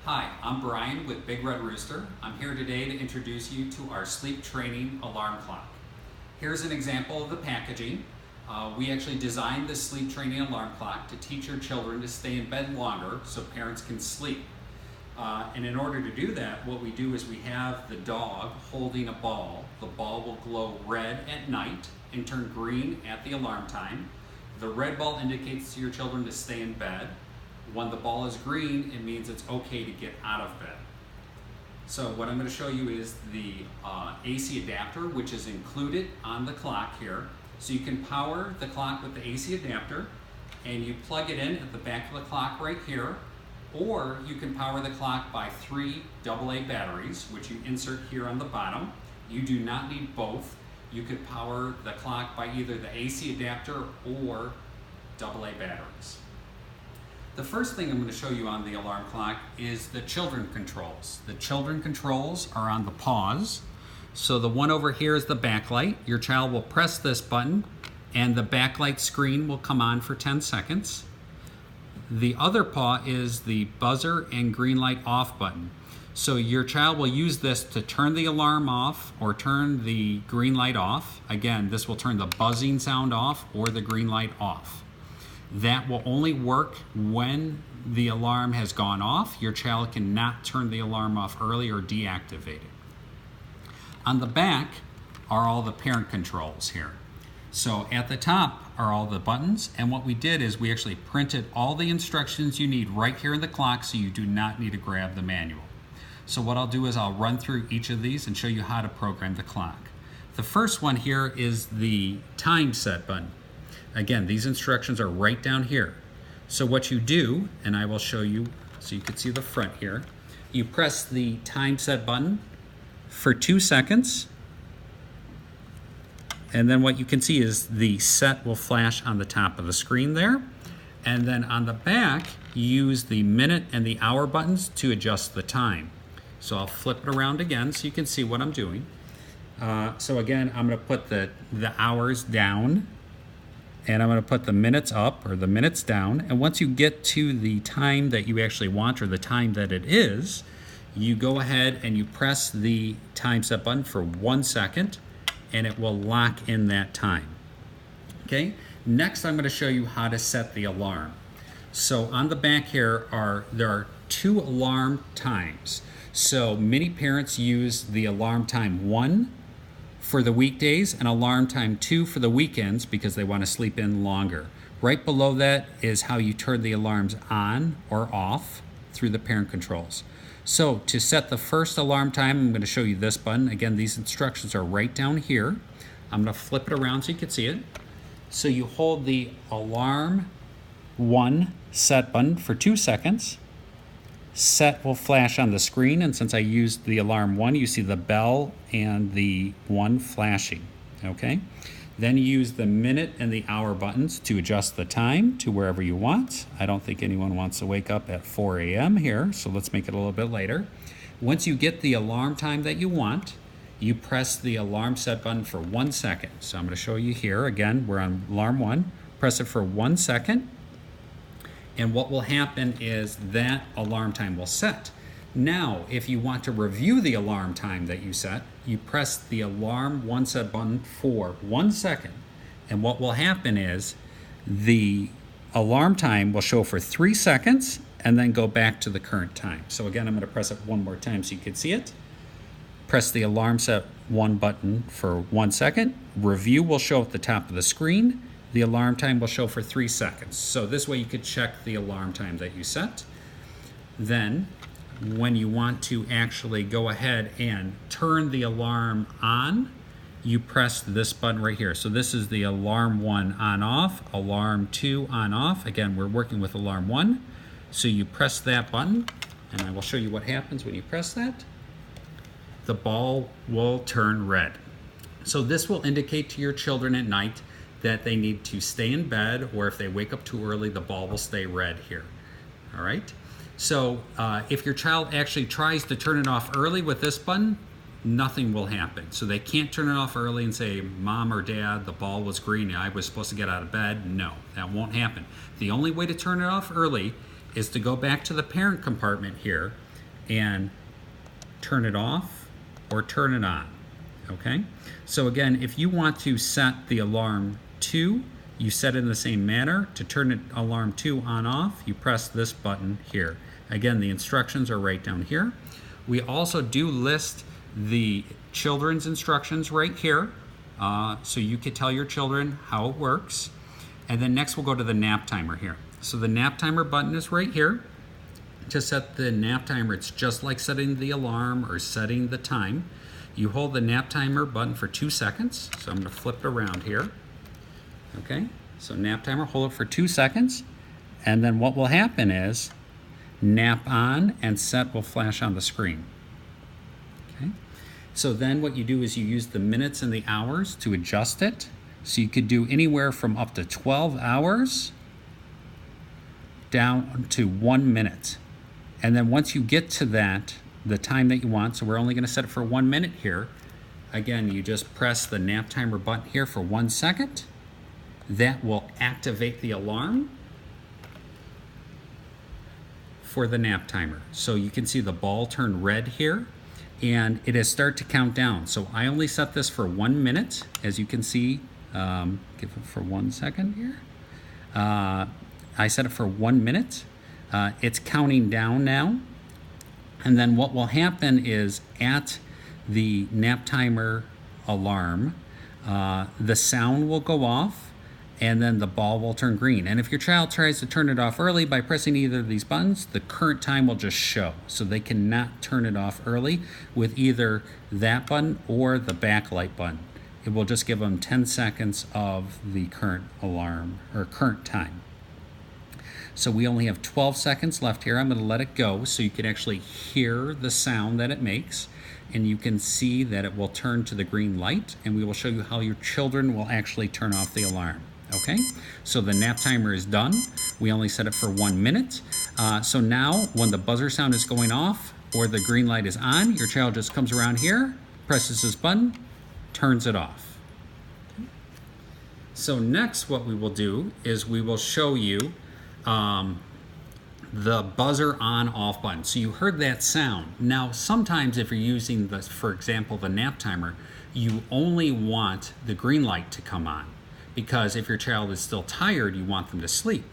Hi, I'm Brian with Big Red Rooster. I'm here today to introduce you to our sleep training alarm clock. Here's an example of the packaging. We actually designed this sleep training alarm clock to teach your children to stay in bed longer so parents can sleep. And in order to do that, what we do is we have the dog holding a ball. The ball will glow red at night and turn green at the alarm time. The red ball indicates to your children to stay in bed. When the ball is green, it means it's okay to get out of bed. So what I'm going to show you is the AC adapter, which is included on the clock here. So you can power the clock with the AC adapter, and you plug it in at the back of the clock right here, or you can power the clock by 3 AA batteries, which you insert here on the bottom. You do not need both. You could power the clock by either the AC adapter or AA batteries. The first thing I'm going to show you on the alarm clock is the children controls. The children controls are on the pause. So the one over here is the backlight. Your child will press this button and the backlight screen will come on for 10 seconds. The other paw is the buzzer and green light off button. So your child will use this to turn the alarm off or turn the green light off. Again, this will turn the buzzing sound off or the green light off. That will only work when the alarm has gone off. Your child cannot turn the alarm off early or deactivate it. On the back are all the parent controls here. So at the top are all the buttons, and what we did is we actually printed all the instructions you need right here in the clock, so you do not need to grab the manual. So what I'll do is I'll run through each of these and show you how to program the clock. The first one here is the time set button. Again, these instructions are right down here. So what you do, and I will show you so you can see the front here, you press the time set button for 2 seconds, and then what you can see is the set will flash on the top of the screen there. And then on the back, you use the minute and the hour buttons to adjust the time. So I'll flip it around again so you can see what I'm doing. So again, I'm going to put the hours down, and I'm going to put the minutes up or the minutes down. And once you get to the time that you actually want or the time that it is, you go ahead and you press the time set button for 1 second, and it will lock in that time. Okay, next I'm going to show you how to set the alarm. So on the back here there are 2 alarm times. So many parents use the alarm time 1 for the weekdays and alarm time 2 for the weekends because they want to sleep in longer. Right below that is how you turn the alarms on or off through the parent controls. So to set the first alarm time, I'm going to show you this button. Again, these instructions are right down here. I'm going to flip it around so you can see it. So you hold the alarm 1 set button for 2 seconds. Set will flash on the screen, and since I used the alarm 1, you see the bell and the 1 flashing. Okay, then you use the minute and the hour buttons to adjust the time to wherever you want. I don't think anyone wants to wake up at 4 a.m. here, so let's make it a little bit later. Once you get the alarm time that you want, you press the alarm set button for 1 second. So I'm going to show you here again. We're on alarm 1. Press it for 1 second. And what will happen is that alarm time will set. Now, if you want to review the alarm time that you set, you press the alarm 1 set button for 1 second. And what will happen is the alarm time will show for 3 seconds and then go back to the current time. So again, I'm going to press it one more time so you can see it. Press the alarm set 1 button for 1 second. Review will show at the top of the screen. The alarm time will show for 3 seconds. So this way you could check the alarm time that you set. Then when you want to actually go ahead and turn the alarm on, you press this button right here. So this is the alarm 1 on off, alarm 2 on off. Again, we're working with alarm 1. So you press that button, and I will show you what happens when you press that. The ball will turn red. So this will indicate to your children at night that they need to stay in bed, or if they wake up too early, the ball will stay red here. All right. So if your child actually tries to turn it off early with this button, nothing will happen. So they can't turn it off early and say, Mom or Dad, the ball was green, I was supposed to get out of bed. No, that won't happen. The only way to turn it off early is to go back to the parent compartment here, and turn it off or turn it on. Okay, so again, if you want to set the alarm to, you set it in the same manner. To turn it alarm to on off, you press this button here. Again, the instructions are right down here. We also do list the children's instructions right here, so you could tell your children how it works. And then next we'll go to the nap timer here. So the nap timer button is right here. To set the nap timer, it's just like setting the alarm or setting the time. You hold the nap timer button for 2 seconds. So I'm going to flip it around here. Okay, so nap timer, hold it for 2 seconds. And then what will happen is nap on and set will flash on the screen. Okay, so then what you do is you use the minutes and the hours to adjust it. So you could do anywhere from up to 12 hours down to 1 minute. And then once you get to that, the time that you want, so we're only going to set it for 1 minute here. Again, you just press the nap timer button here for 1 second. That will activate the alarm for the nap timer. So you can see the ball turn red here, and it has started to count down. So I only set this for 1 minute, as you can see. Give it for 1 second here. I set it for 1 minute. It's counting down now. And then what will happen is at the nap timer alarm, the sound will go off and then the ball will turn green. And if your child tries to turn it off early by pressing either of these buttons, the current time will just show. So they cannot turn it off early with either that button or the backlight button. It will just give them 10 seconds of the current alarm or current time. So we only have 12 seconds left here. I'm going to let it go so you can actually hear the sound that it makes, and you can see that it will turn to the green light, and we will show you how your children will actually turn off the alarm. Okay, so the nap timer is done. We only set it for 1 minute. So now when the buzzer sound is going off or the green light is on, your child just comes around here, presses this button, turns it off. So next what we will do is we will show you the buzzer on off button. So you heard that sound. Now sometimes if you're using the, for example, the nap timer, you only want the green light to come on, because if your child is still tired, you want them to sleep.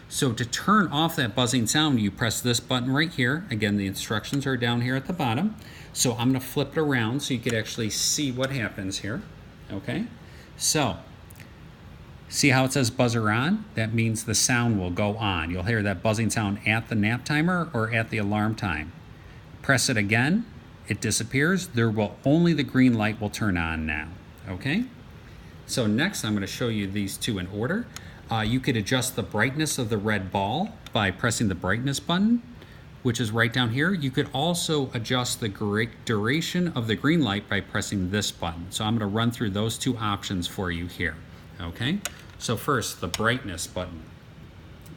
So to turn off that buzzing sound, you press this button right here. Again, the instructions are down here at the bottom. So I'm going to flip it around so you could actually see what happens here. Okay, so see how it says buzzer on? That means the sound will go on. You'll hear that buzzing sound at the nap timer or at the alarm time. Press it again, it disappears. There will only the green light will turn on now. Okay? So next I'm going to show you these two in order. You could adjust the brightness of the red ball by pressing the brightness button, which is right down here. You could also adjust the duration of the green light by pressing this button. So I'm going to run through those two options for you here. Okay, so first the brightness button.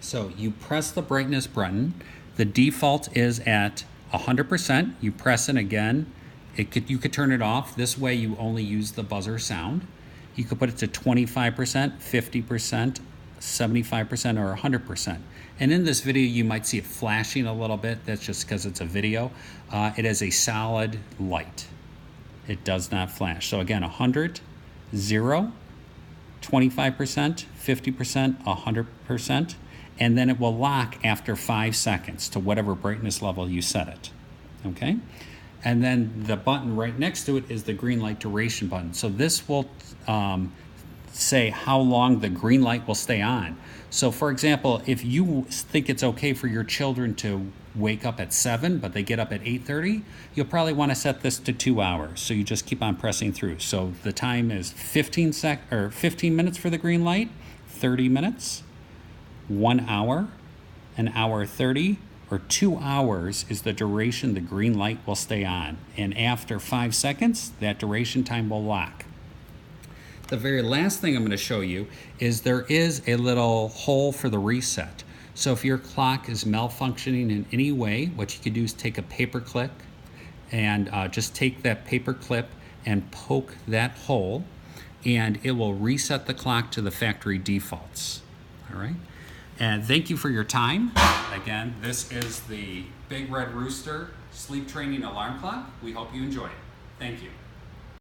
So you press the brightness button. The default is at 100%. You press it again. You could turn it off. This way you only use the buzzer sound. You could put it to 25%, 50%, 75%, or 100%. And in this video you might see it flashing a little bit. That's just because it's a video. It is a solid light. It does not flash. So again, 100, 0, 25%, 50%, 100%, and then it will lock after 5 seconds to whatever brightness level you set it. Okay? And then the button right next to it is the green light duration button. So this will say how long the green light will stay on. So for example, if you think it's okay for your children to wake up at 7, but they get up at 8:30, you'll probably want to set this to 2 hours. So you just keep on pressing through. So the time is 15 minutes for the green light, 30 minutes, 1 hour, an hour 30, or 2 hours is the duration the green light will stay on. And after 5 seconds, that duration time will lock. The very last thing I'm going to show you is there is a little hole for the reset. So if your clock is malfunctioning in any way, what you could do is take a paper clip and just take that paper clip and poke that hole, and it will reset the clock to the factory defaults. All right. And thank you for your time. Again, this is the Big Red Rooster sleep training alarm clock. We hope you enjoy it. Thank you.